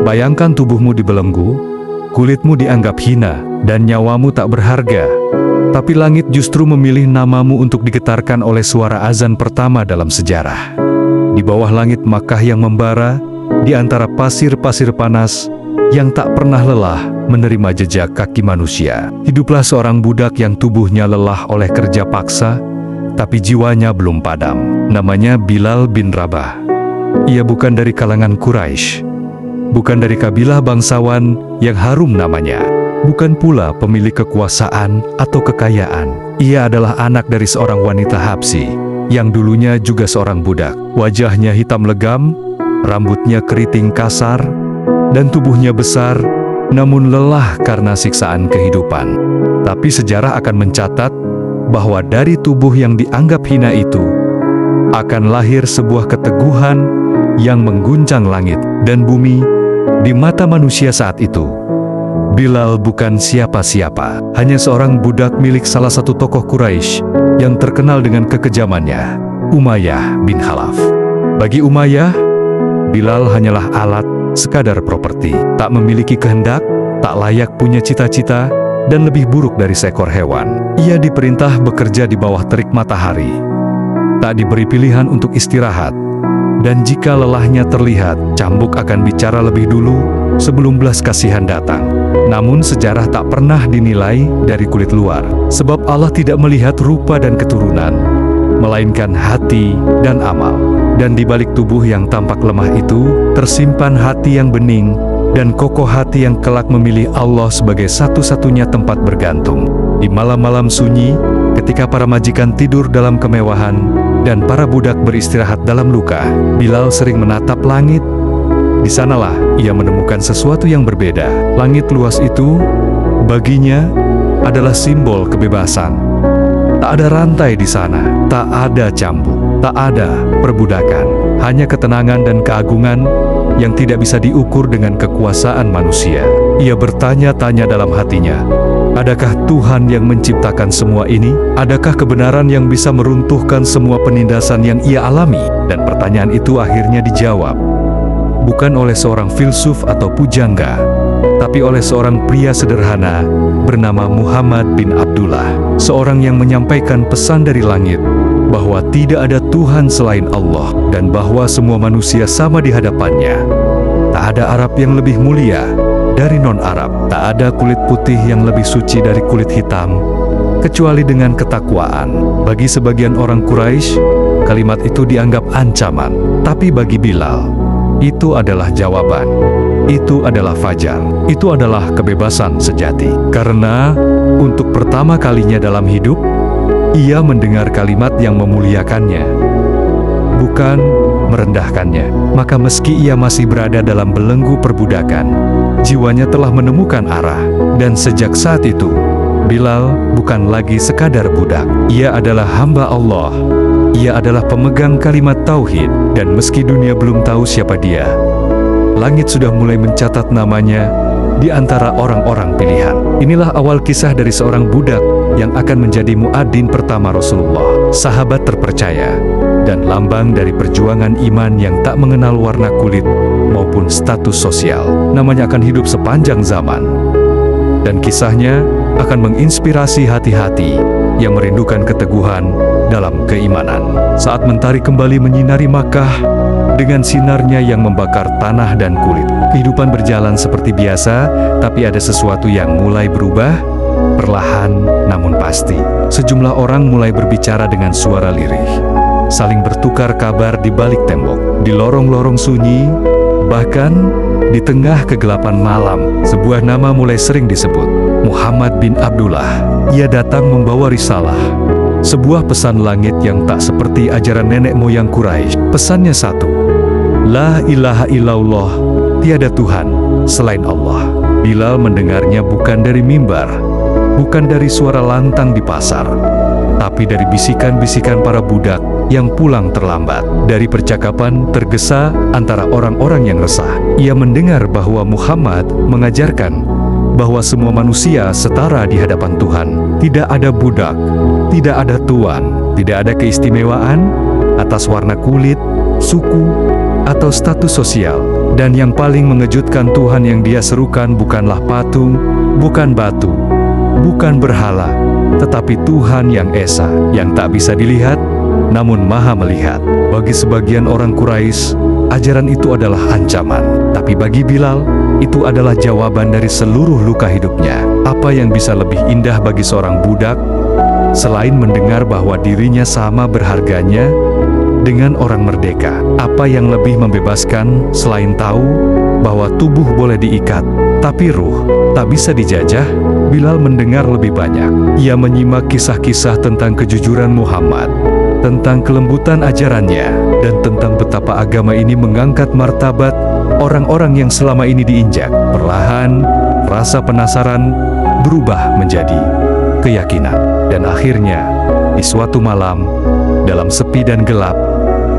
Bayangkan tubuhmu dibelenggu, kulitmu dianggap hina, dan nyawamu tak berharga. Tapi langit justru memilih namamu untuk digetarkan oleh suara azan pertama dalam sejarah. Di bawah langit Makkah yang membara, di antara pasir-pasir panas yang tak pernah lelah menerima jejak kaki manusia, hiduplah seorang budak yang tubuhnya lelah oleh kerja paksa, tapi jiwanya belum padam. Namanya Bilal bin Rabah. Ia bukan dari kalangan Quraisy, bukan dari kabilah bangsawan yang harum namanya, bukan pula pemilik kekuasaan atau kekayaan. Ia adalah anak dari seorang wanita Habsyi, yang dulunya juga seorang budak. Wajahnya hitam legam, rambutnya keriting kasar, dan tubuhnya besar, namun lelah karena siksaan kehidupan. Tapi sejarah akan mencatat bahwa dari tubuh yang dianggap hina itu, akan lahir sebuah keteguhan yang mengguncang langit dan bumi di mata manusia saat itu. Bilal bukan siapa-siapa, hanya seorang budak milik salah satu tokoh Quraisy yang terkenal dengan kekejamannya, Umayyah bin Khalaf. Bagi Umayyah, Bilal hanyalah alat, sekadar properti, tak memiliki kehendak, tak layak punya cita-cita, dan lebih buruk dari seekor hewan. Ia diperintah bekerja di bawah terik matahari, tak diberi pilihan untuk istirahat, dan jika lelahnya terlihat, cambuk akan bicara lebih dulu sebelum belas kasihan datang. Namun sejarah tak pernah dinilai dari kulit luar, sebab Allah tidak melihat rupa dan keturunan, melainkan hati dan amal. Dan di balik tubuh yang tampak lemah itu, tersimpan hati yang bening, dan kokoh hati yang kelak memilih Allah sebagai satu-satunya tempat bergantung. Di malam-malam sunyi, ketika para majikan tidur dalam kemewahan, dan para budak beristirahat dalam luka, Bilal sering menatap langit. Di sanalah ia menemukan sesuatu yang berbeda. Langit luas itu, baginya, adalah simbol kebebasan. Tak ada rantai di sana, tak ada cambuk, tak ada perbudakan, hanya ketenangan dan keagungan yang tidak bisa diukur dengan kekuasaan manusia. Ia bertanya-tanya dalam hatinya, adakah Tuhan yang menciptakan semua ini? Adakah kebenaran yang bisa meruntuhkan semua penindasan yang ia alami? Dan pertanyaan itu akhirnya dijawab, bukan oleh seorang filsuf atau pujangga, tapi oleh seorang pria sederhana bernama Muhammad bin Abdullah, seorang yang menyampaikan pesan dari langit bahwa tidak ada Tuhan selain Allah dan bahwa semua manusia sama di hadapannya. Tak ada Arab yang lebih mulia dari non-Arab, tak ada kulit putih yang lebih suci dari kulit hitam, kecuali dengan ketakwaan. Bagi sebagian orang Quraisy, kalimat itu dianggap ancaman, tapi bagi Bilal, itu adalah jawaban. Itu adalah fajar. Itu adalah kebebasan sejati. Karena untuk pertama kalinya dalam hidup, ia mendengar kalimat yang memuliakannya, bukan merendahkannya. Maka meski ia masih berada dalam belenggu perbudakan, jiwanya telah menemukan arah. Dan sejak saat itu, Bilal bukan lagi sekadar budak. Ia adalah hamba Allah. Ia adalah pemegang kalimat tauhid. Dan meski dunia belum tahu siapa dia, langit sudah mulai mencatat namanya di antara orang-orang pilihan. Inilah awal kisah dari seorang budak yang akan menjadi muadzin pertama Rasulullah, sahabat terpercaya, dan lambang dari perjuangan iman yang tak mengenal warna kulit maupun status sosial. Namanya akan hidup sepanjang zaman, dan kisahnya akan menginspirasi hati-hati yang merindukan keteguhan dalam keimanan. Saat mentari kembali menyinari Makkah dengan sinarnya yang membakar tanah dan kulit, kehidupan berjalan seperti biasa, tapi ada sesuatu yang mulai berubah, perlahan namun pasti. Sejumlah orang mulai berbicara dengan suara lirih, saling bertukar kabar di balik tembok, di lorong-lorong sunyi, bahkan di tengah kegelapan malam. Sebuah nama mulai sering disebut, Muhammad bin Abdullah. Ia datang membawa risalah, sebuah pesan langit yang tak seperti ajaran nenek moyang Quraisy. Pesannya satu, La ilaha illallah, tiada Tuhan selain Allah. Bilal mendengarnya bukan dari mimbar, bukan dari suara lantang di pasar, tapi dari bisikan-bisikan para budak yang pulang terlambat. Dari percakapan tergesa antara orang-orang yang resah, ia mendengar bahwa Muhammad mengajarkan bahwa semua manusia setara di hadapan Tuhan. Tidak ada budak, tidak ada tuan, tidak ada keistimewaan atas warna kulit, suku, atau status sosial. Dan yang paling mengejutkan, Tuhan yang dia serukan bukanlah patung, bukan batu, bukan berhala, tetapi Tuhan yang esa, yang tak bisa dilihat, namun maha melihat. Bagi sebagian orang Quraisy, ajaran itu adalah ancaman. Tapi bagi Bilal, itu adalah jawaban dari seluruh luka hidupnya. Apa yang bisa lebih indah bagi seorang budak, selain mendengar bahwa dirinya sama berharganya dengan orang merdeka? Apa yang lebih membebaskan selain tahu bahwa tubuh boleh diikat, tapi ruh tak bisa dijajah? Bilal mendengar lebih banyak. Ia menyimak kisah-kisah tentang kejujuran Muhammad, tentang kelembutan ajarannya, dan tentang betapa agama ini mengangkat martabat orang-orang yang selama ini diinjak. Perlahan, rasa penasaran berubah menjadi keyakinan. Dan akhirnya, di suatu malam, dalam sepi dan gelap,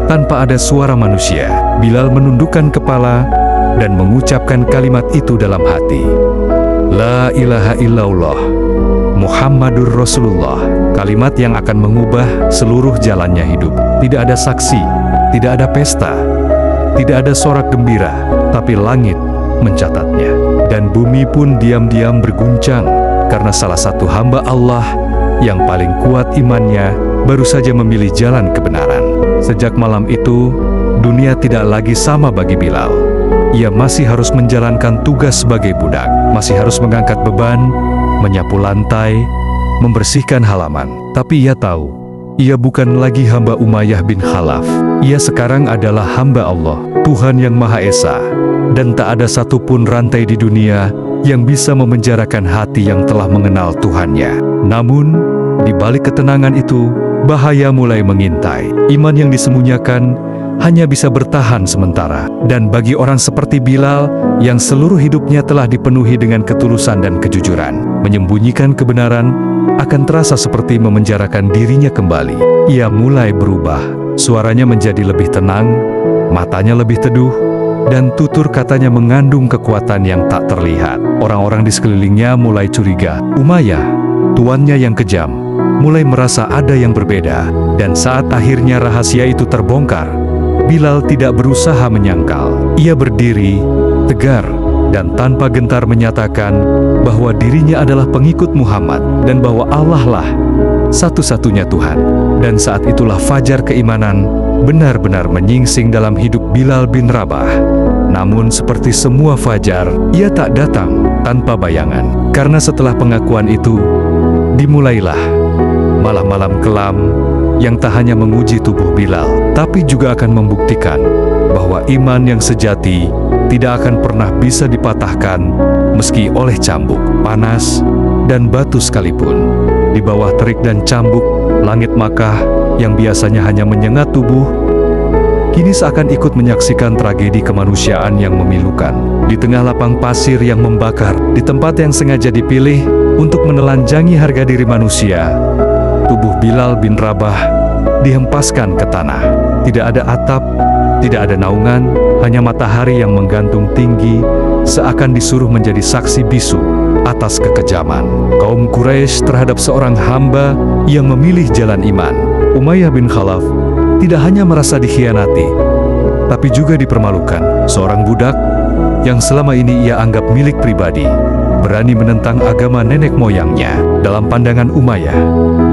tanpa ada suara manusia, Bilal menundukkan kepala dan mengucapkan kalimat itu dalam hati. La ilaha illallah, Muhammadur Rasulullah. Kalimat yang akan mengubah seluruh jalannya hidup. Tidak ada saksi, tidak ada pesta, tidak ada sorak gembira, tapi langit mencatatnya. Dan bumi pun diam-diam berguncang, karena salah satu hamba Allah yang paling kuat imannya baru saja memilih jalan kebenaran. Sejak malam itu, dunia tidak lagi sama bagi Bilal. Ia masih harus menjalankan tugas sebagai budak, masih harus mengangkat beban, menyapu lantai, membersihkan halaman. Tapi ia tahu, ia bukan lagi hamba Umayyah bin Khalaf. Ia sekarang adalah hamba Allah, Tuhan yang Maha Esa. Dan tak ada satupun rantai di dunia yang bisa memenjarakan hati yang telah mengenal Tuhannya. Namun, di balik ketenangan itu, bahaya mulai mengintai. Iman yang disembunyikan hanya bisa bertahan sementara. Dan bagi orang seperti Bilal, yang seluruh hidupnya telah dipenuhi dengan ketulusan dan kejujuran, menyembunyikan kebenaran akan terasa seperti memenjarakan dirinya kembali. Ia mulai berubah. Suaranya menjadi lebih tenang, matanya lebih teduh, dan tutur katanya mengandung kekuatan yang tak terlihat. Orang-orang di sekelilingnya mulai curiga. Umayyah, tuannya yang kejam, mulai merasa ada yang berbeda. Dan saat akhirnya rahasia itu terbongkar, Bilal tidak berusaha menyangkal. Ia berdiri, tegar, dan tanpa gentar menyatakan bahwa dirinya adalah pengikut Muhammad, dan bahwa Allah lah satu-satunya Tuhan. Dan saat itulah fajar keimanan benar-benar menyingsing dalam hidup Bilal bin Rabah. Namun seperti semua fajar, ia tak datang tanpa bayangan. Karena setelah pengakuan itu, dimulailah malam-malam kelam yang tak hanya menguji tubuh Bilal, tapi juga akan membuktikan bahwa iman yang sejati tidak akan pernah bisa dipatahkan meski oleh cambuk, panas, dan batu sekalipun. Di bawah terik dan cambuk, langit Makkah yang biasanya hanya menyengat tubuh, kini seakan ikut menyaksikan tragedi kemanusiaan yang memilukan. Di tengah lapang pasir yang membakar, di tempat yang sengaja dipilih untuk menelanjangi harga diri manusia, tubuh Bilal bin Rabah dihempaskan ke tanah. Tidak ada atap, tidak ada naungan, hanya matahari yang menggantung tinggi, seakan disuruh menjadi saksi bisu atas kekejaman kaum Quraisy terhadap seorang hamba yang memilih jalan iman. Umayyah bin Khalaf tidak hanya merasa dikhianati, tapi juga dipermalukan. Seorang budak yang selama ini ia anggap milik pribadi, berani menentang agama nenek moyangnya. Dalam pandangan Umayyah,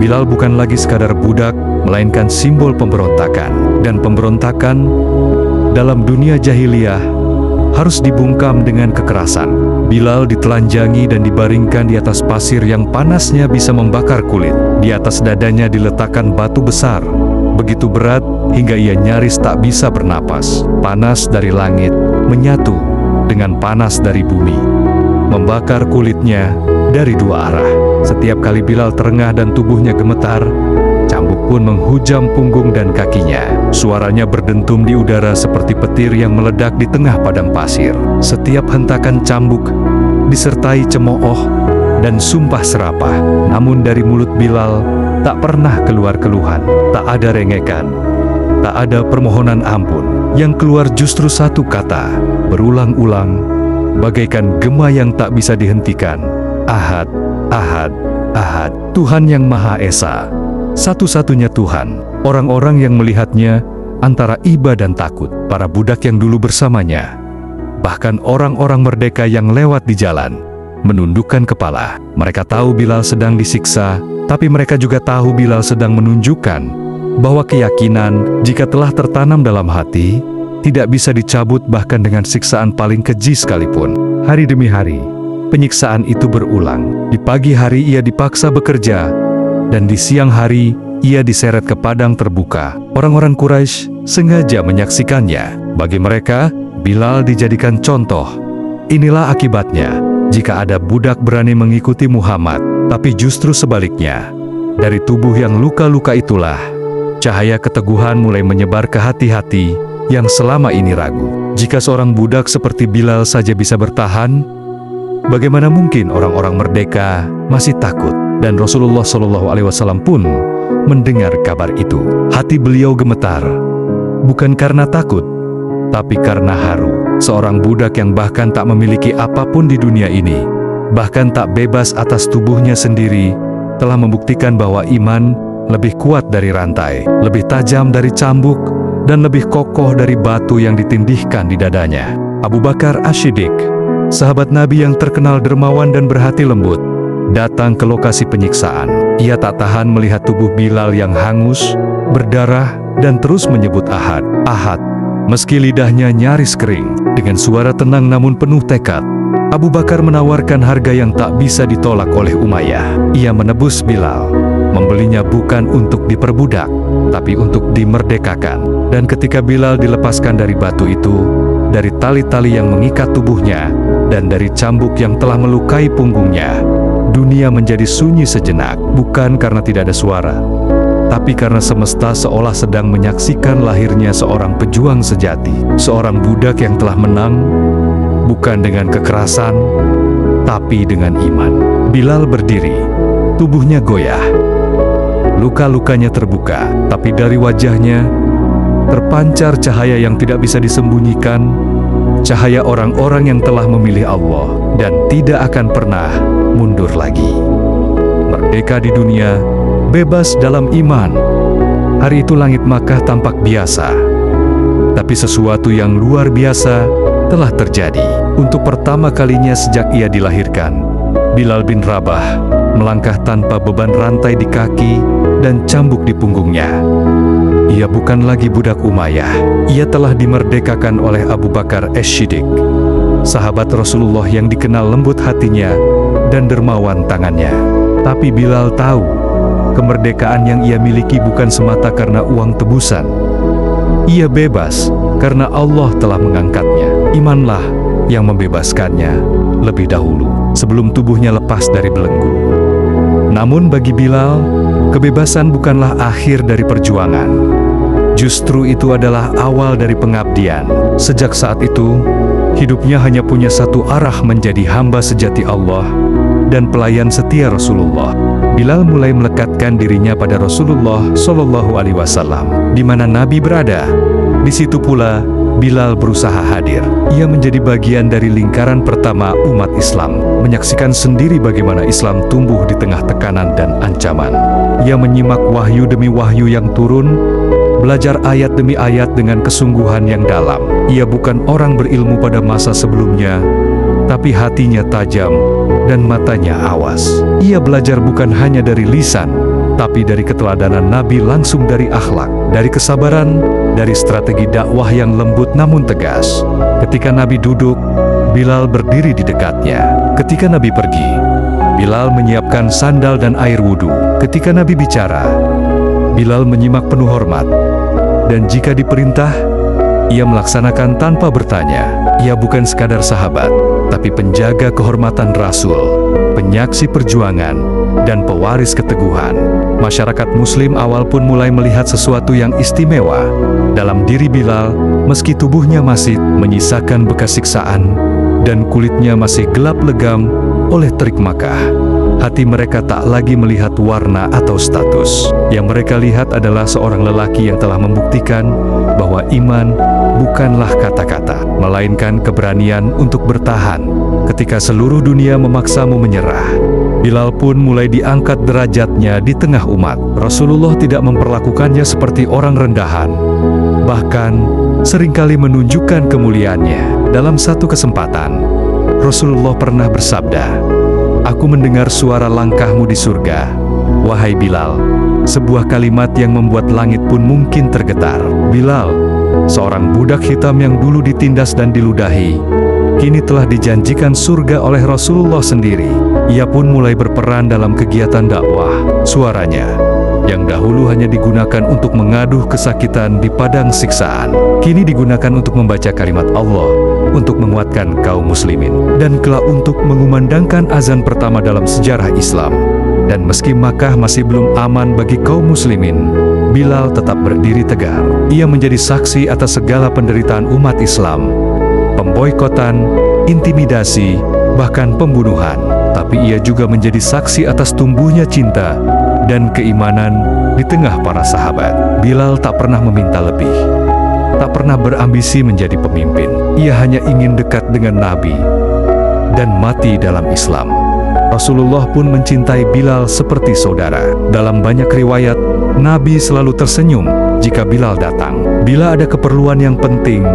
Bilal bukan lagi sekadar budak, melainkan simbol pemberontakan. Dan pemberontakan dalam dunia jahiliyah harus dibungkam dengan kekerasan. Bilal ditelanjangi dan dibaringkan di atas pasir yang panasnya bisa membakar kulit. Di atas dadanya diletakkan batu besar, begitu berat hingga ia nyaris tak bisa bernapas. Panas dari langit menyatu dengan panas dari bumi, membakar kulitnya dari dua arah. Setiap kali Bilal terengah dan tubuhnya gemetar, cambuk pun menghujam punggung dan kakinya. Suaranya berdentum di udara seperti petir yang meledak di tengah padang pasir. Setiap hentakan cambuk disertai cemooh dan sumpah serapah. Namun dari mulut Bilal tak pernah keluar keluhan, tak ada rengekan, tak ada permohonan ampun. Yang keluar justru satu kata, berulang-ulang, bagaikan gema yang tak bisa dihentikan. Ahad, Ahad, Ahad. Tuhan yang Maha Esa, satu-satunya Tuhan. Orang-orang yang melihatnya antara iba dan takut. Para budak yang dulu bersamanya Bahkan orang-orang merdeka yang lewat di jalan menundukkan kepala. Mereka tahu Bilal sedang disiksa, tapi mereka juga tahu Bilal sedang menunjukkan bahwa keyakinan, jika telah tertanam dalam hati, tidak bisa dicabut bahkan dengan siksaan paling keji sekalipun. Hari demi hari, penyiksaan itu berulang. Di pagi hari ia dipaksa bekerja, dan di siang hari ia diseret ke padang terbuka. Orang-orang Quraisy sengaja menyaksikannya. Bagi mereka, Bilal dijadikan contoh. Inilah akibatnya jika ada budak berani mengikuti Muhammad, tapi justru sebaliknya. Dari tubuh yang luka-luka itulah, cahaya keteguhan mulai menyebar ke hati-hati yang selama ini ragu. Jika seorang budak seperti Bilal saja bisa bertahan, bagaimana mungkin orang-orang merdeka masih takut? Dan Rasulullah SAW pun mendengar kabar itu. Hati beliau gemetar, bukan karena takut, tapi karena haru. Seorang budak yang bahkan tak memiliki apapun di dunia ini, bahkan tak bebas atas tubuhnya sendiri, telah membuktikan bahwa iman lebih kuat dari rantai, lebih tajam dari cambuk, dan lebih kokoh dari batu yang ditindihkan di dadanya. Abu Bakar As-Siddiq, sahabat Nabi yang terkenal dermawan dan berhati lembut, datang ke lokasi penyiksaan. Ia tak tahan melihat tubuh Bilal yang hangus, berdarah, dan terus menyebut Ahad, Ahad. Meski lidahnya nyaris kering, dengan suara tenang namun penuh tekad, Abu Bakar menawarkan harga yang tak bisa ditolak oleh Umayyah. Ia menebus Bilal, membelinya bukan untuk diperbudak, tapi untuk dimerdekakan. Dan ketika Bilal dilepaskan dari batu itu, dari tali-tali yang mengikat tubuhnya, dan dari cambuk yang telah melukai punggungnya, dunia menjadi sunyi sejenak, bukan karena tidak ada suara, tapi karena semesta seolah sedang menyaksikan lahirnya seorang pejuang sejati, seorang budak yang telah menang, bukan dengan kekerasan, tapi dengan iman. Bilal berdiri, tubuhnya goyah, luka-lukanya terbuka, tapi dari wajahnya terpancar cahaya yang tidak bisa disembunyikan, cahaya orang-orang yang telah memilih Allah dan tidak akan pernah mundur lagi. Merdeka di dunia, bebas dalam iman. Hari itu langit Makkah tampak biasa, tapi sesuatu yang luar biasa telah terjadi. Untuk pertama kalinya sejak ia dilahirkan, Bilal bin Rabah melangkah tanpa beban rantai di kaki dan cambuk di punggungnya. Ia bukan lagi budak Umayyah. Ia telah dimerdekakan oleh Abu Bakar As-Siddiq, sahabat Rasulullah yang dikenal lembut hatinya dan dermawan tangannya. Tapi Bilal tahu, kemerdekaan yang ia miliki bukan semata karena uang tebusan. Ia bebas karena Allah telah mengangkatnya. Imanlah yang membebaskannya lebih dahulu, sebelum tubuhnya lepas dari belenggu. Namun bagi Bilal, kebebasan bukanlah akhir dari perjuangan. Justru itu adalah awal dari pengabdian. Sejak saat itu, hidupnya hanya punya satu arah, menjadi hamba sejati Allah dan pelayan setia Rasulullah. Bilal mulai melekatkan dirinya pada Rasulullah SAW. Di mana Nabi berada, di situ pula Bilal berusaha hadir. Ia menjadi bagian dari lingkaran pertama umat Islam, menyaksikan sendiri bagaimana Islam tumbuh di tengah tekanan dan ancaman. Ia menyimak wahyu demi wahyu yang turun, belajar ayat demi ayat dengan kesungguhan yang dalam. Ia bukan orang berilmu pada masa sebelumnya, tapi hatinya tajam dan matanya awas. Ia belajar bukan hanya dari lisan, tapi dari keteladanan Nabi, langsung dari akhlak, dari kesabaran, dari strategi dakwah yang lembut namun tegas. Ketika Nabi duduk, Bilal berdiri di dekatnya. Ketika Nabi pergi, Bilal menyiapkan sandal dan air wudhu. Ketika Nabi bicara, Bilal menyimak penuh hormat. Dan jika diperintah, ia melaksanakan tanpa bertanya. Ia bukan sekadar sahabat, tapi penjaga kehormatan Rasul, penyaksi perjuangan, dan pewaris keteguhan. Masyarakat Muslim awal pun mulai melihat sesuatu yang istimewa dalam diri Bilal, meski tubuhnya masih menyisakan bekas siksaan dan kulitnya masih gelap legam oleh terik Makkah. Hati mereka tak lagi melihat warna atau status. Yang mereka lihat adalah seorang lelaki yang telah membuktikan bahwa iman bukanlah kata-kata, melainkan keberanian untuk bertahan ketika seluruh dunia memaksamu menyerah. Bilal pun mulai diangkat derajatnya di tengah umat. Rasulullah tidak memperlakukannya seperti orang rendahan. Bahkan, seringkali menunjukkan kemuliaannya. Dalam satu kesempatan, Rasulullah pernah bersabda, "Aku mendengar suara langkahmu di surga, wahai Bilal." Sebuah kalimat yang membuat langit pun mungkin tergetar. Bilal, seorang budak hitam yang dulu ditindas dan diludahi, kini telah dijanjikan surga oleh Rasulullah sendiri. Ia pun mulai berperan dalam kegiatan dakwah. Suaranya, yang dahulu hanya digunakan untuk mengaduh kesakitan di padang siksaan, kini digunakan untuk membaca kalimat Allah, untuk menguatkan kaum muslimin, dan kelak untuk mengumandangkan azan pertama dalam sejarah Islam. Dan meski Makkah masih belum aman bagi kaum muslimin, Bilal tetap berdiri tegar. Ia menjadi saksi atas segala penderitaan umat Islam, pemboikotan, intimidasi, bahkan pembunuhan. Tapi ia juga menjadi saksi atas tumbuhnya cinta dan keimanan di tengah para sahabat. Bilal tak pernah meminta lebih, tak pernah berambisi menjadi pemimpin. Ia hanya ingin dekat dengan Nabi dan mati dalam Islam. Rasulullah pun mencintai Bilal seperti saudara. Dalam banyak riwayat, Nabi selalu tersenyum jika Bilal datang. Bila ada keperluan yang penting,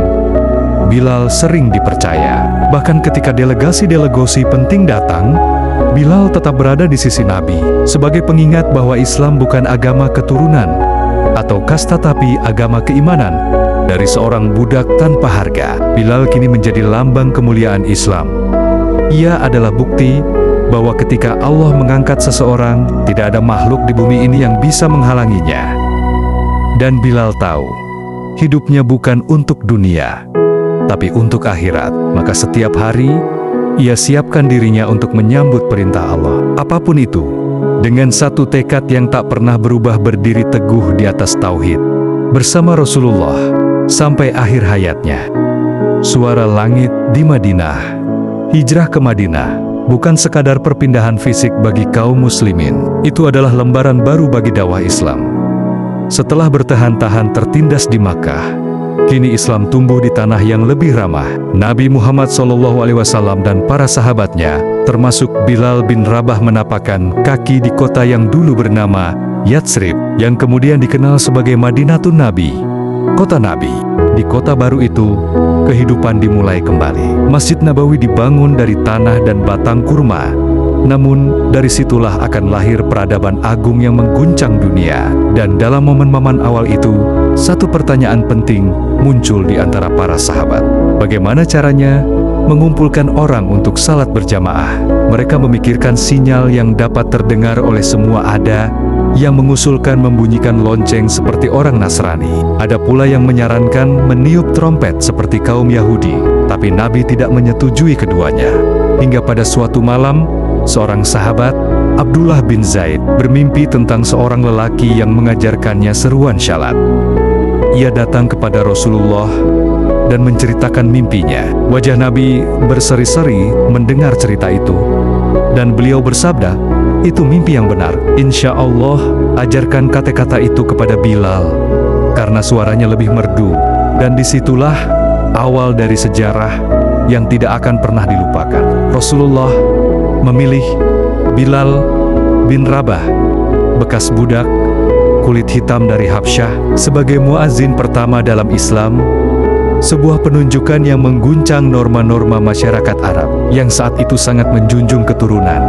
Bilal sering dipercaya. Bahkan ketika delegasi-delegasi penting datang, Bilal tetap berada di sisi Nabi, sebagai pengingat bahwa Islam bukan agama keturunan atau kasta, tapi agama keimanan. Dari seorang budak tanpa harga, Bilal kini menjadi lambang kemuliaan Islam. Ia adalah bukti bahwa ketika Allah mengangkat seseorang, tidak ada makhluk di bumi ini yang bisa menghalanginya. Dan Bilal tahu, hidupnya bukan untuk dunia, tapi untuk akhirat. Maka setiap hari, ia siapkan dirinya untuk menyambut perintah Allah. Apapun itu, dengan satu tekad yang tak pernah berubah, berdiri teguh di atas tauhid, bersama Rasulullah, sampai akhir hayatnya. Suara langit di Madinah. Hijrah ke Madinah bukan sekadar perpindahan fisik bagi kaum muslimin. Itu adalah lembaran baru bagi dakwah Islam. Setelah bertahan-tahan tertindas di Makkah, kini Islam tumbuh di tanah yang lebih ramah. Nabi Muhammad SAW dan para sahabatnya, termasuk Bilal bin Rabah, menapakkan kaki di kota yang dulu bernama Yatsrib, yang kemudian dikenal sebagai Madinatun Nabi, kota Nabi. Di kota baru itu, kehidupan dimulai kembali. Masjid Nabawi dibangun dari tanah dan batang kurma. Namun, dari situlah akan lahir peradaban agung yang mengguncang dunia. Dan dalam momen-momen awal itu, satu pertanyaan penting muncul di antara para sahabat. Bagaimana caranya mengumpulkan orang untuk salat berjamaah? Mereka memikirkan sinyal yang dapat terdengar oleh semua. Ada yang mengusulkan membunyikan lonceng seperti orang Nasrani. Ada pula yang menyarankan meniup trompet seperti kaum Yahudi. Tapi Nabi tidak menyetujui keduanya. Hingga pada suatu malam, seorang sahabat, Abdullah bin Zaid, bermimpi tentang seorang lelaki yang mengajarkannya seruan syalat. Ia datang kepada Rasulullah dan menceritakan mimpinya. Wajah Nabi berseri-seri mendengar cerita itu, dan beliau bersabda, "Itu mimpi yang benar. Insya Allah, ajarkan kata-kata itu kepada Bilal, karena suaranya lebih merdu." Dan disitulah awal dari sejarah yang tidak akan pernah dilupakan. Rasulullah memilih Bilal bin Rabah, bekas budak kulit hitam dari Habsyah, sebagai muazin pertama dalam Islam. Sebuah penunjukan yang mengguncang norma-norma masyarakat Arab yang saat itu sangat menjunjung keturunan,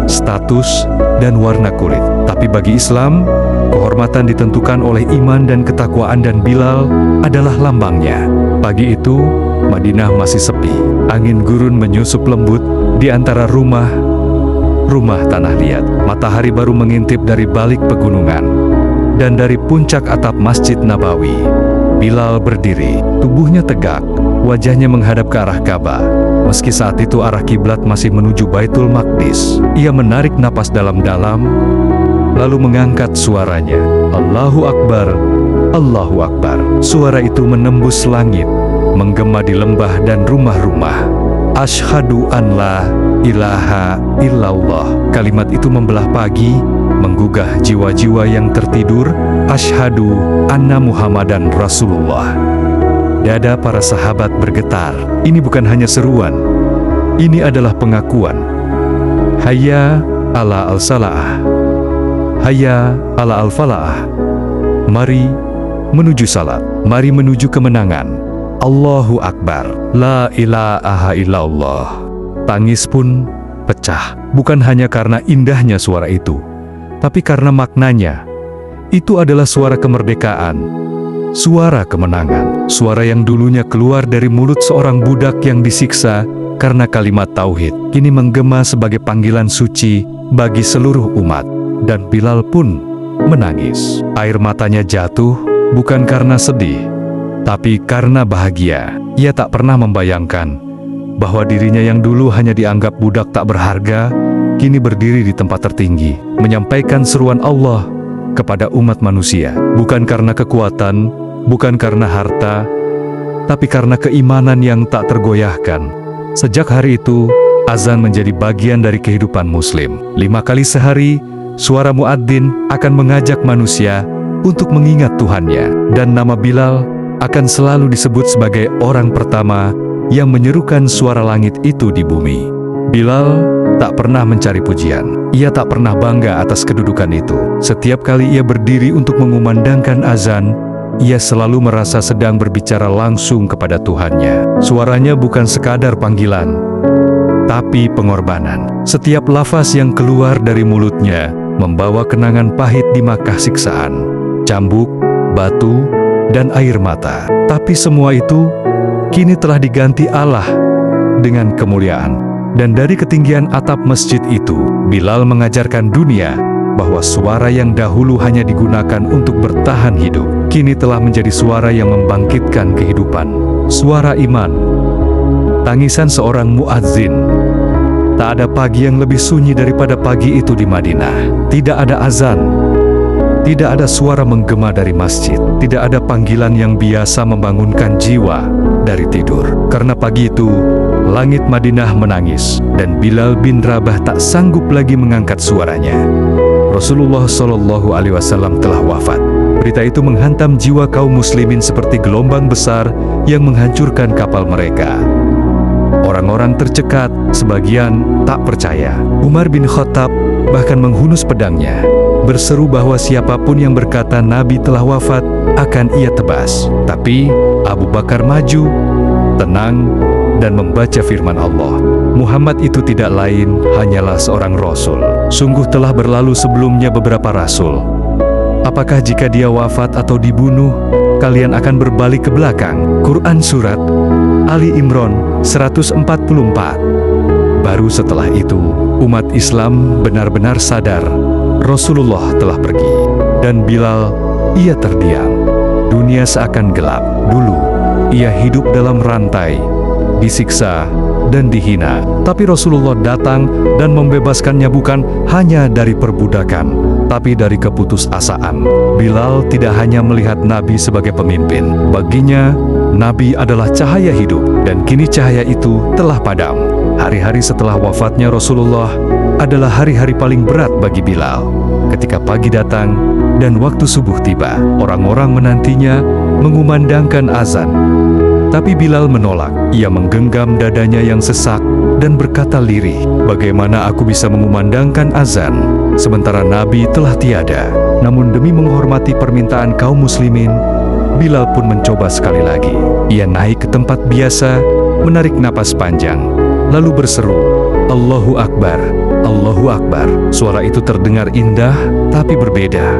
status, dan warna kulit. Tapi bagi Islam, kehormatan ditentukan oleh iman dan ketakwaan, dan Bilal adalah lambangnya. Pagi itu, Madinah masih sepi. Angin gurun menyusup lembut di antara rumah tanah liat. Matahari baru mengintip dari balik pegunungan. Dan dari puncak atap Masjid Nabawi, Bilal berdiri, tubuhnya tegak, wajahnya menghadap ke arah Ka'bah. Meski saat itu arah kiblat masih menuju Baitul Maqdis, ia menarik napas dalam-dalam, lalu mengangkat suaranya, "Allahu Akbar, Allahu Akbar." Suara itu menembus langit, menggema di lembah dan rumah-rumah. "Asyhadu an la ilaha illallah." Kalimat itu membelah pagi, menggugah jiwa-jiwa yang tertidur. "Asyhadu anna Muhammadan Rasulullah." Dada para sahabat bergetar. Ini bukan hanya seruan, ini adalah pengakuan. Hayya ala al-salaah, hayya ala al-falaah. Mari menuju salat. Mari menuju kemenangan. Allahu Akbar. La ilaha illallah. Tangis pun pecah, bukan hanya karena indahnya suara itu, tapi karena maknanya. Itu adalah suara kemerdekaan, suara kemenangan, suara yang dulunya keluar dari mulut seorang budak yang disiksa karena kalimat tauhid, kini menggema sebagai panggilan suci bagi seluruh umat. Dan Bilal pun menangis. Air matanya jatuh bukan karena sedih, tapi karena bahagia. Ia tak pernah membayangkan bahwa dirinya yang dulu hanya dianggap budak tak berharga, kini berdiri di tempat tertinggi, menyampaikan seruan Allah kepada umat manusia. Bukan karena kekuatan, bukan karena harta, tapi karena keimanan yang tak tergoyahkan. Sejak hari itu, azan menjadi bagian dari kehidupan Muslim. 5 kali sehari, suara muadzin akan mengajak manusia untuk mengingat Tuhannya, dan nama Bilal akan selalu disebut sebagai orang pertama yang menyerukan suara langit itu di bumi. Bilal tak pernah mencari pujian. Ia tak pernah bangga atas kedudukan itu. Setiap kali ia berdiri untuk mengumandangkan azan, ia selalu merasa sedang berbicara langsung kepada Tuhannya. Suaranya bukan sekadar panggilan, tapi pengorbanan. Setiap lafaz yang keluar dari mulutnya membawa kenangan pahit di Makkah, siksaan, cambuk, batu, dan air mata. Tapi semua itu kini telah diganti Allah dengan kemuliaan. Dan dari ketinggian atap masjid itu, Bilal mengajarkan dunia bahwa suara yang dahulu hanya digunakan untuk bertahan hidup, kini telah menjadi suara yang membangkitkan kehidupan. Suara iman. Tangisan seorang muadzin. Tak ada pagi yang lebih sunyi daripada pagi itu di Madinah. Tidak ada azan, tidak ada suara menggema dari masjid, tidak ada panggilan yang biasa membangunkan jiwa dari tidur. Karena pagi itu, langit Madinah menangis, dan Bilal bin Rabah tak sanggup lagi mengangkat suaranya. Rasulullah SAW telah wafat. Berita itu menghantam jiwa kaum muslimin seperti gelombang besar yang menghancurkan kapal mereka. Orang-orang tercekat, sebagian tak percaya. Umar bin Khattab bahkan menghunus pedangnya, berseru bahwa siapapun yang berkata Nabi telah wafat akan ia tebas. Tapi Abu Bakar maju, tenang, dan membaca firman Allah. Muhammad itu tidak lain hanyalah seorang rasul. Sungguh telah berlalu sebelumnya beberapa rasul. Apakah jika dia wafat atau dibunuh, kalian akan berbalik ke belakang? Quran Surat Ali Imran 144. Baru setelah itu, umat Islam benar-benar sadar Rasulullah telah pergi. Dan Bilal, ia terdiam. Dunia seakan gelap. Dulu, ia hidup dalam rantai, disiksa, dan dihina. Tapi Rasulullah datang dan membebaskannya bukan hanya dari perbudakan, tapi dari keputusasaan. Bilal tidak hanya melihat Nabi sebagai pemimpin. Baginya, Nabi adalah cahaya hidup, dan kini cahaya itu telah padam. Hari-hari setelah wafatnya Rasulullah adalah hari-hari paling berat bagi Bilal. Ketika pagi datang dan waktu subuh tiba, orang-orang menantinya mengumandangkan azan. Tapi Bilal menolak. Ia menggenggam dadanya yang sesak dan berkata lirih, "Bagaimana aku bisa mengumandangkan azan sementara Nabi telah tiada?" Namun demi menghormati permintaan kaum muslimin, Bilal pun mencoba sekali lagi. Ia naik ke tempat biasa, menarik napas panjang, lalu berseru, "Allahu Akbar, Allahu Akbar." Suara itu terdengar indah, tapi berbeda.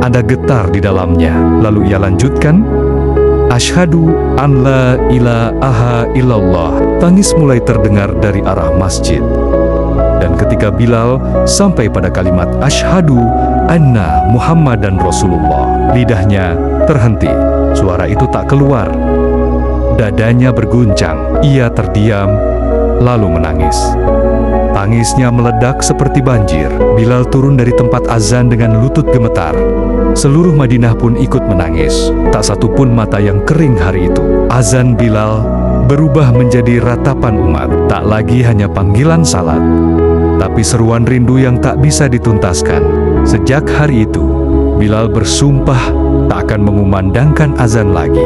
Ada getar di dalamnya. Lalu ia lanjutkan, "Asyhadu an la ilaha illallah." Tangis mulai terdengar dari arah masjid. Dan ketika Bilal sampai pada kalimat "Asyhadu anna Muhammadan Rasulullah", lidahnya terhenti. Suara itu tak keluar. Dadanya berguncang. Ia terdiam, lalu menangis. Tangisnya meledak seperti banjir. Bilal turun dari tempat azan dengan lutut gemetar. Seluruh Madinah pun ikut menangis. Tak satu pun mata yang kering hari itu. Azan Bilal berubah menjadi ratapan umat. Tak lagi hanya panggilan salat, tapi seruan rindu yang tak bisa dituntaskan. Sejak hari itu, Bilal bersumpah tak akan mengumandangkan azan lagi.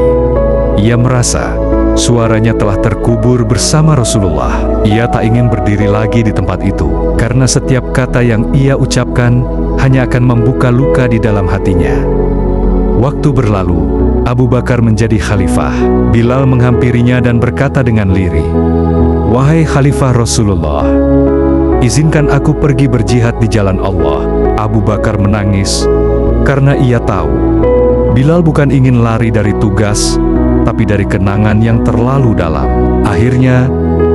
Ia merasa suaranya telah terkubur bersama Rasulullah. Ia tak ingin berdiri lagi di tempat itu, karena setiap kata yang ia ucapkan hanya akan membuka luka di dalam hatinya. Waktu berlalu, Abu Bakar menjadi khalifah. Bilal menghampirinya dan berkata dengan lirih, "Wahai Khalifah Rasulullah, izinkan aku pergi berjihad di jalan Allah." Abu Bakar menangis karena ia tahu Bilal bukan ingin lari dari tugas, tapi dari kenangan yang terlalu dalam. Akhirnya,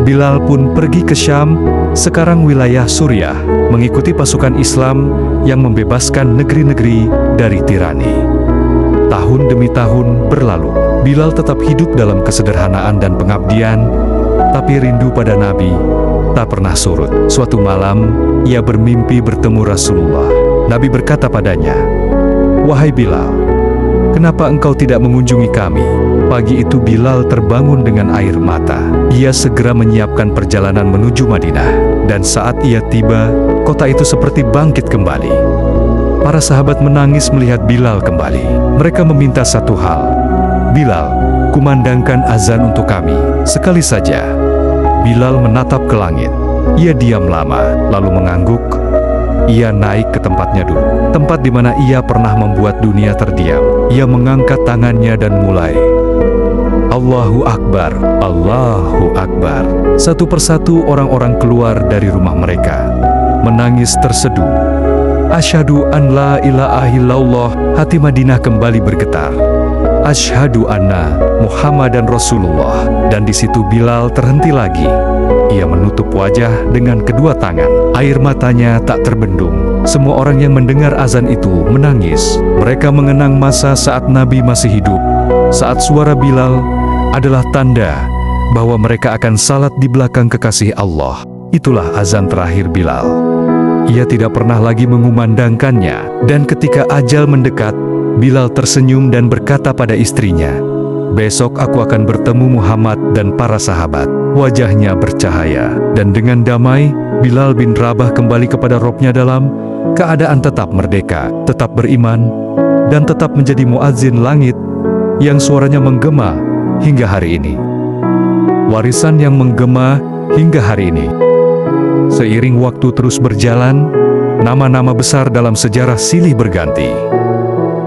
Bilal pun pergi ke Syam, sekarang wilayah Suriah, mengikuti pasukan Islam yang membebaskan negeri-negeri dari tirani. Tahun demi tahun berlalu, Bilal tetap hidup dalam kesederhanaan dan pengabdian, tapi rindu pada Nabi tak pernah surut. Suatu malam, ia bermimpi bertemu Rasulullah. Nabi berkata padanya, "Wahai Bilal, kenapa engkau tidak mengunjungi kami?" Pagi itu Bilal terbangun dengan air mata. Ia segera menyiapkan perjalanan menuju Madinah. Dan saat ia tiba, kota itu seperti bangkit kembali. Para sahabat menangis melihat Bilal kembali. Mereka meminta satu hal, "Bilal, kumandangkan azan untuk kami, sekali saja." Bilal menatap ke langit. Ia diam lama, lalu mengangguk. Ia naik ke tempatnya dulu, tempat di mana ia pernah membuat dunia terdiam. Ia mengangkat tangannya dan mulai, "Allahu Akbar, Allahu Akbar." Satu persatu orang-orang keluar dari rumah mereka, menangis terseduh. "Asyhadu an la ilaha illallah." Hati Madinah kembali bergetar. "Asyhadu anna Muhammadan Rasulullah." Dan di situ Bilal terhenti lagi. Ia menutup wajah dengan kedua tangan. Air matanya tak terbendung. Semua orang yang mendengar azan itu menangis. Mereka mengenang masa saat Nabi masih hidup, saat suara Bilal adalah tanda bahwa mereka akan salat di belakang kekasih Allah. Itulah azan terakhir Bilal. Ia tidak pernah lagi mengumandangkannya. Dan ketika ajal mendekat, Bilal tersenyum dan berkata pada istrinya, "Besok aku akan bertemu Muhammad dan para sahabat." Wajahnya bercahaya, dan dengan damai, Bilal bin Rabah kembali kepada robnya dalam keadaan tetap merdeka, tetap beriman, dan tetap menjadi muadzin langit yang suaranya menggema hingga hari ini. Warisan yang menggema hingga hari ini. Seiring waktu terus berjalan, nama-nama besar dalam sejarah silih berganti.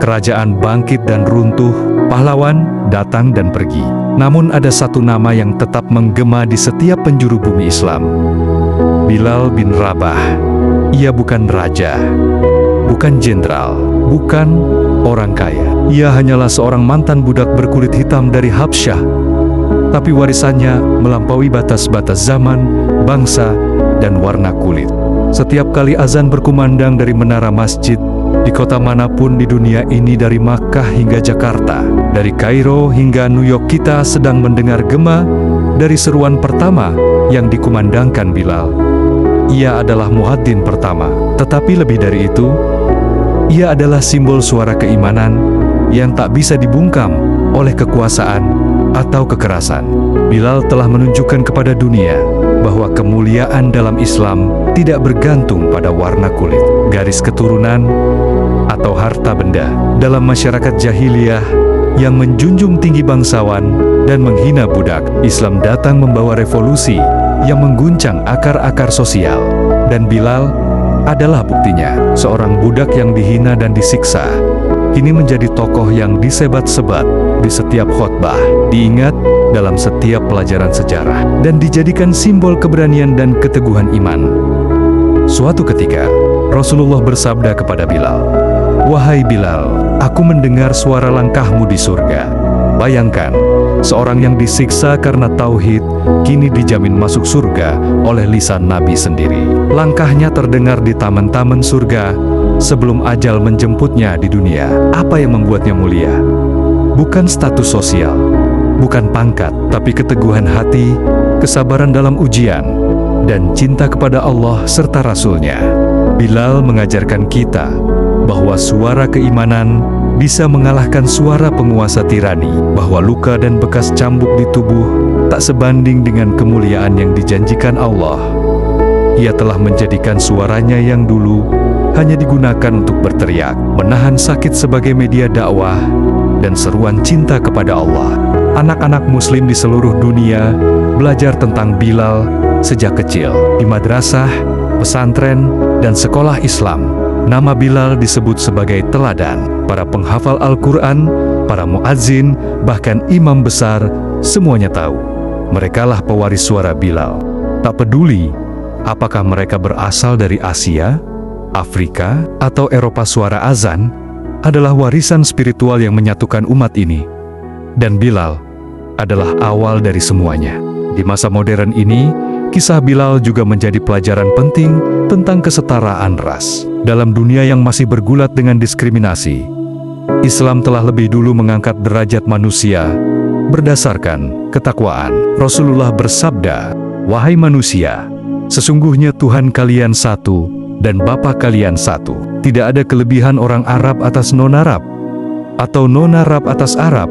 Kerajaan bangkit dan runtuh, pahlawan datang dan pergi. Namun ada satu nama yang tetap menggema di setiap penjuru bumi Islam. Bilal bin Rabah. Ia bukan raja, bukan jenderal, bukan orang kaya. Ia hanyalah seorang mantan budak berkulit hitam dari Habsyah. Tapi warisannya melampaui batas-batas zaman, bangsa, dan warna kulit. Setiap kali azan berkumandang dari menara masjid, di kota manapun di dunia ini, dari Makkah hingga Jakarta, dari Kairo hingga New York, kita sedang mendengar gema dari seruan pertama yang dikumandangkan Bilal. Ia adalah muadzin pertama, tetapi lebih dari itu, ia adalah simbol suara keimanan yang tak bisa dibungkam oleh kekuasaan atau kekerasan. Bilal telah menunjukkan kepada dunia bahwa kemuliaan dalam Islam tidak bergantung pada warna kulit, garis keturunan, atau harta benda. Dalam masyarakat jahiliyah yang menjunjung tinggi bangsawan dan menghina budak, Islam datang membawa revolusi yang mengguncang akar-akar sosial. Dan Bilal adalah buktinya. Seorang budak yang dihina dan disiksa kini menjadi tokoh yang disebat-sebat di setiap khotbah, diingat dalam setiap pelajaran sejarah, dan dijadikan simbol keberanian dan keteguhan iman. Suatu ketika, Rasulullah bersabda kepada Bilal, "Wahai Bilal, aku mendengar suara langkahmu di surga." Bayangkan, seorang yang disiksa karena tauhid, kini dijamin masuk surga oleh lisan Nabi sendiri. Langkahnya terdengar di taman-taman surga sebelum ajal menjemputnya di dunia. Apa yang membuatnya mulia? Bukan status sosial, bukan pangkat, tapi keteguhan hati, kesabaran dalam ujian, dan cinta kepada Allah serta Rasul-Nya. Bilal mengajarkan kita bahwa suara keimanan bisa mengalahkan suara penguasa tirani, bahwa luka dan bekas cambuk di tubuh tak sebanding dengan kemuliaan yang dijanjikan Allah. Ia telah menjadikan suaranya yang dulu hanya digunakan untuk berteriak, menahan sakit sebagai media dakwah, dan seruan cinta kepada Allah. Anak-anak muslim di seluruh dunia belajar tentang Bilal sejak kecil, di madrasah, pesantren, dan sekolah Islam. Nama Bilal disebut sebagai teladan. Para penghafal Al-Quran para muadzin, bahkan imam besar, semuanya tahu. Merekalah pewaris suara Bilal. Tak peduli apakah mereka berasal dari Asia, Afrika, atau Eropa, suara azan adalah warisan spiritual yang menyatukan umat ini. Dan Bilal adalah awal dari semuanya. Di masa modern ini, kisah Bilal juga menjadi pelajaran penting tentang kesetaraan ras. Dalam dunia yang masih bergulat dengan diskriminasi, Islam telah lebih dulu mengangkat derajat manusia berdasarkan ketakwaan. Rasulullah bersabda, "Wahai manusia, sesungguhnya Tuhan kalian satu dan Bapa kalian satu. Tidak ada kelebihan orang Arab atas non-Arab, atau non-Arab atas Arab,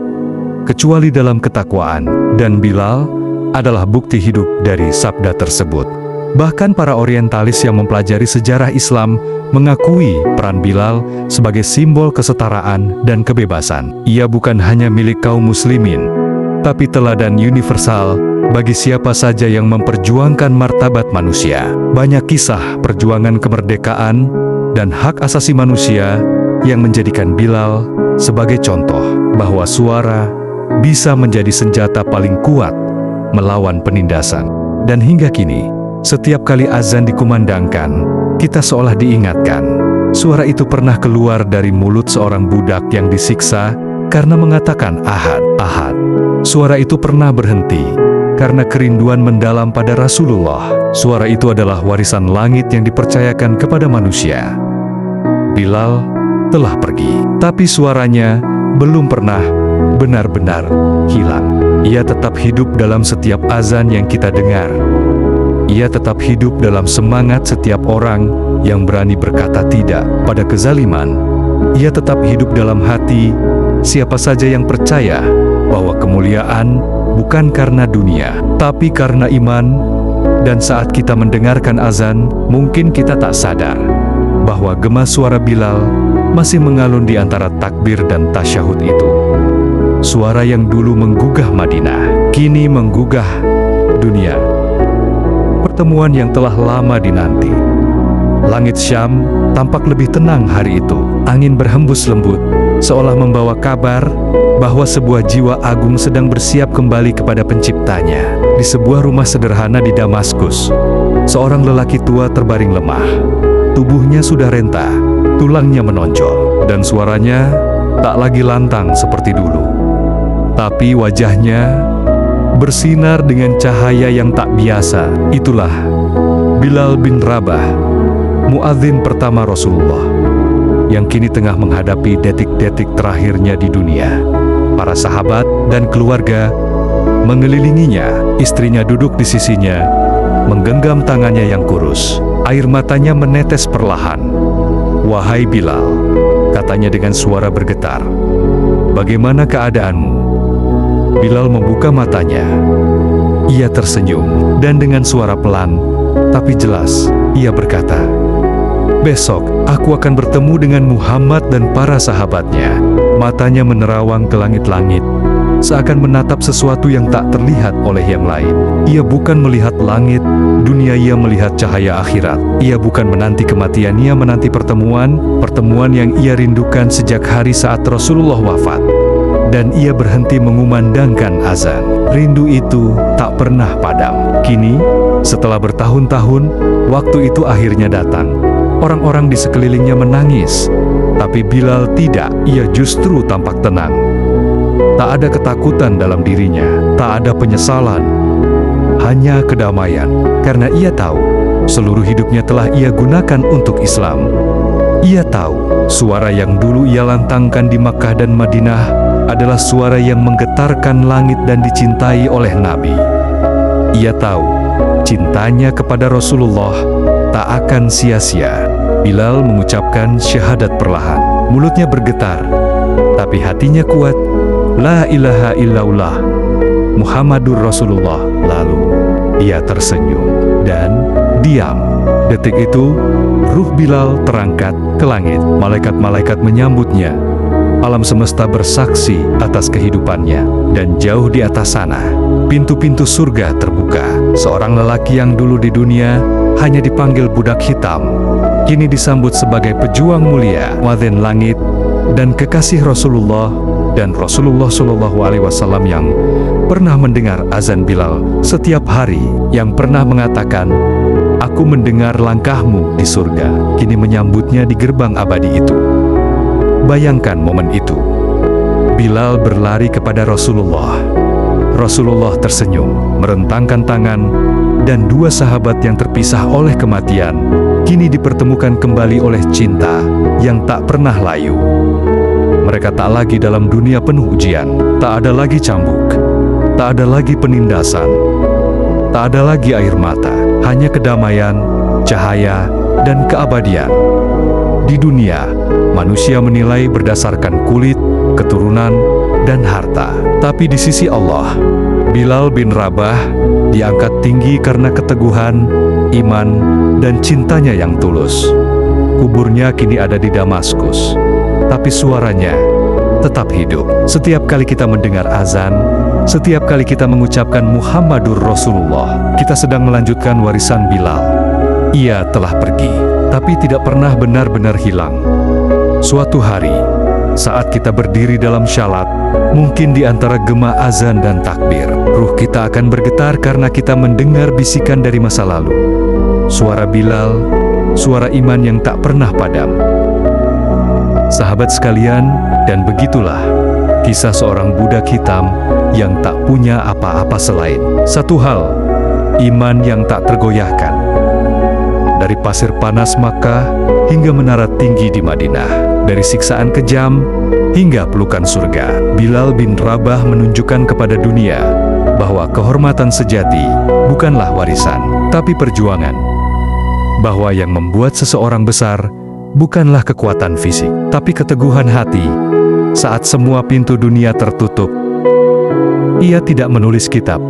kecuali dalam ketakwaan." Dan Bilal adalah bukti hidup dari sabda tersebut. Bahkan para orientalis yang mempelajari sejarah Islam mengakui peran Bilal sebagai simbol kesetaraan dan kebebasan. Ia bukan hanya milik kaum muslimin, tapi teladan universal bagi siapa saja yang memperjuangkan martabat manusia. Banyak kisah perjuangan kemerdekaan dan hak asasi manusia yang menjadikan Bilal sebagai contoh bahwa suara bisa menjadi senjata paling kuat melawan penindasan. Dan hingga kini, setiap kali azan dikumandangkan, kita seolah diingatkan. Suara itu pernah keluar dari mulut seorang budak yang disiksa karena mengatakan Ahad, Ahad. Suara itu pernah berhenti karena kerinduan mendalam pada Rasulullah. Suara itu adalah warisan langit yang dipercayakan kepada manusia. Bilal telah pergi, tapi suaranya belum pernah benar-benar hilang. Ia tetap hidup dalam setiap azan yang kita dengar. Ia tetap hidup dalam semangat setiap orang yang berani berkata tidak pada kezaliman. Ia tetap hidup dalam hati siapa saja yang percaya bahwa kemuliaan bukan karena dunia, tapi karena iman. Dan saat kita mendengarkan azan, mungkin kita tak sadar bahwa gema suara Bilal masih mengalun di antara takbir dan tasyahud itu. Suara yang dulu menggugah Madinah, kini menggugah dunia. Pertemuan yang telah lama dinanti. Langit Syam tampak lebih tenang hari itu. Angin berhembus lembut, seolah membawa kabar bahwa sebuah jiwa agung sedang bersiap kembali kepada penciptanya. Di sebuah rumah sederhana di Damaskus, seorang lelaki tua terbaring lemah. Tubuhnya sudah renta, tulangnya menonjol, dan suaranya tak lagi lantang seperti dulu. Tapi wajahnya bersinar dengan cahaya yang tak biasa. Itulah Bilal bin Rabah, muadzin pertama Rasulullah, yang kini tengah menghadapi detik-detik terakhirnya di dunia. Para sahabat dan keluarga mengelilinginya. Istrinya duduk di sisinya, menggenggam tangannya yang kurus. Air matanya menetes perlahan. "Wahai Bilal," katanya dengan suara bergetar, "bagaimana keadaanmu?" Bilal membuka matanya. Ia tersenyum, dan dengan suara pelan tapi jelas, ia berkata, "Besok, aku akan bertemu dengan Muhammad dan para sahabatnya." Matanya menerawang ke langit-langit, seakan menatap sesuatu yang tak terlihat oleh yang lain. Ia bukan melihat langit, dunia, ia melihat cahaya akhirat. Ia bukan menanti kematian, ia menanti pertemuan yang ia rindukan sejak hari saat Rasulullah wafat. Dan ia berhenti mengumandangkan azan. Rindu itu tak pernah padam. Kini, setelah bertahun-tahun, waktu itu akhirnya datang. Orang-orang di sekelilingnya menangis, tapi Bilal tidak. Ia justru tampak tenang. Tak ada ketakutan dalam dirinya, tak ada penyesalan, hanya kedamaian. Karena ia tahu, seluruh hidupnya telah ia gunakan untuk Islam. Ia tahu, suara yang dulu ia lantangkan di Makkah dan Madinah adalah suara yang menggetarkan langit dan dicintai oleh Nabi. Ia tahu, cintanya kepada Rasulullah tak akan sia-sia. Bilal mengucapkan syahadat perlahan. Mulutnya bergetar, tapi hatinya kuat. La ilaha illallah, Muhammadur Rasulullah. Lalu, ia tersenyum dan diam. Detik itu, ruh Bilal terangkat ke langit. Malaikat-malaikat menyambutnya. Alam semesta bersaksi atas kehidupannya. Dan jauh di atas sana, pintu-pintu surga terbuka. Seorang lelaki yang dulu di dunia hanya dipanggil budak hitam, kini disambut sebagai pejuang mulia, muadzin langit, dan kekasih Rasulullah Dan Rasulullah SAW yang pernah mendengar azan Bilal setiap hari, yang pernah mengatakan, "Aku mendengar langkahmu di surga," kini menyambutnya di gerbang abadi itu. Bayangkan momen itu. Bilal berlari kepada Rasulullah. Rasulullah tersenyum, merentangkan tangan, dan dua sahabat yang terpisah oleh kematian kini dipertemukan kembali oleh cinta yang tak pernah layu. Mereka tak lagi dalam dunia penuh ujian, tak ada lagi cambuk, tak ada lagi penindasan, tak ada lagi air mata, hanya kedamaian, cahaya, dan keabadian. Di dunia, manusia menilai berdasarkan kulit, keturunan, dan harta. Tapi di sisi Allah, Bilal bin Rabah diangkat tinggi karena keteguhan, iman, dan cintanya yang tulus. Kuburnya kini ada di Damaskus, tapi suaranya tetap hidup. Setiap kali kita mendengar azan, setiap kali kita mengucapkan Muhammadur Rasulullah, kita sedang melanjutkan warisan Bilal. Ia telah pergi, tapi tidak pernah benar-benar hilang. Suatu hari, saat kita berdiri dalam syalat, mungkin di antara gema azan dan takbir, ruh kita akan bergetar karena kita mendengar bisikan dari masa lalu. Suara Bilal, suara iman yang tak pernah padam. Sahabat sekalian, dan begitulah kisah seorang budak hitam yang tak punya apa-apa selain satu hal, iman yang tak tergoyahkan. Dari pasir panas Makkah hingga menara tinggi di Madinah, dari siksaan kejam hingga pelukan surga, Bilal bin Rabah menunjukkan kepada dunia bahwa kehormatan sejati bukanlah warisan, tapi perjuangan. Bahwa yang membuat seseorang besar bukanlah kekuatan fisik, tapi keteguhan hati. Saat semua pintu dunia tertutup, ia tidak menulis kitab,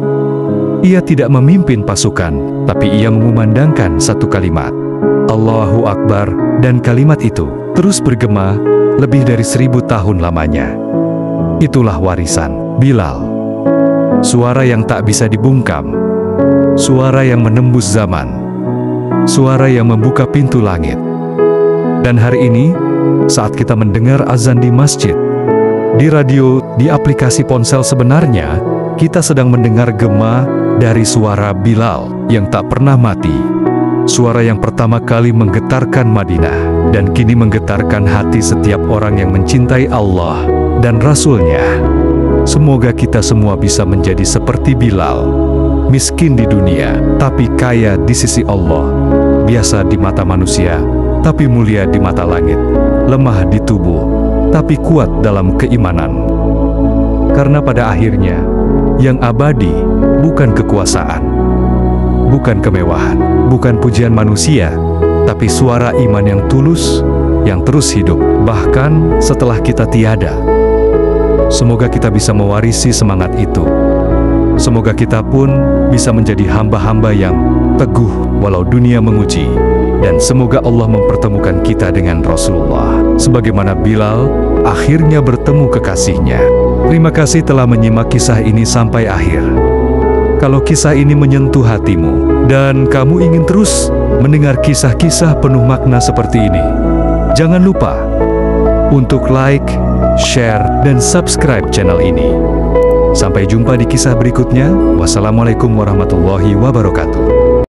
ia tidak memimpin pasukan, tapi ia mengumandangkan satu kalimat, Allahu Akbar, dan kalimat itu terus bergema lebih dari 1000 tahun lamanya. Itulah warisan Bilal. Suara yang tak bisa dibungkam, suara yang menembus zaman, suara yang membuka pintu langit. Dan hari ini, saat kita mendengar azan di masjid, di radio, di aplikasi ponsel, sebenarnya kita sedang mendengar gema dari suara Bilal yang tak pernah mati. Suara yang pertama kali menggetarkan Madinah dan kini menggetarkan hati setiap orang yang mencintai Allah dan Rasul-Nya. Semoga kita semua bisa menjadi seperti Bilal, miskin di dunia tapi kaya di sisi Allah, biasa di mata manusia tapi mulia di mata langit, lemah di tubuh tapi kuat dalam keimanan. Karena pada akhirnya yang abadi bukan kekuasaan, bukan kemewahan, bukan pujian manusia, tapi suara iman yang tulus, yang terus hidup bahkan setelah kita tiada. Semoga kita bisa mewarisi semangat itu. Semoga kita pun bisa menjadi hamba-hamba yang teguh walau dunia menguji. Dan semoga Allah mempertemukan kita dengan Rasulullah, sebagaimana Bilal akhirnya bertemu kekasihnya. Terima kasih telah menyimak kisah ini sampai akhir. Kalau kisah ini menyentuh hatimu, dan kamu ingin terus mendengar kisah-kisah penuh makna seperti ini, jangan lupa untuk like, share, dan subscribe channel ini. Sampai jumpa di kisah berikutnya. Wassalamualaikum warahmatullahi wabarakatuh.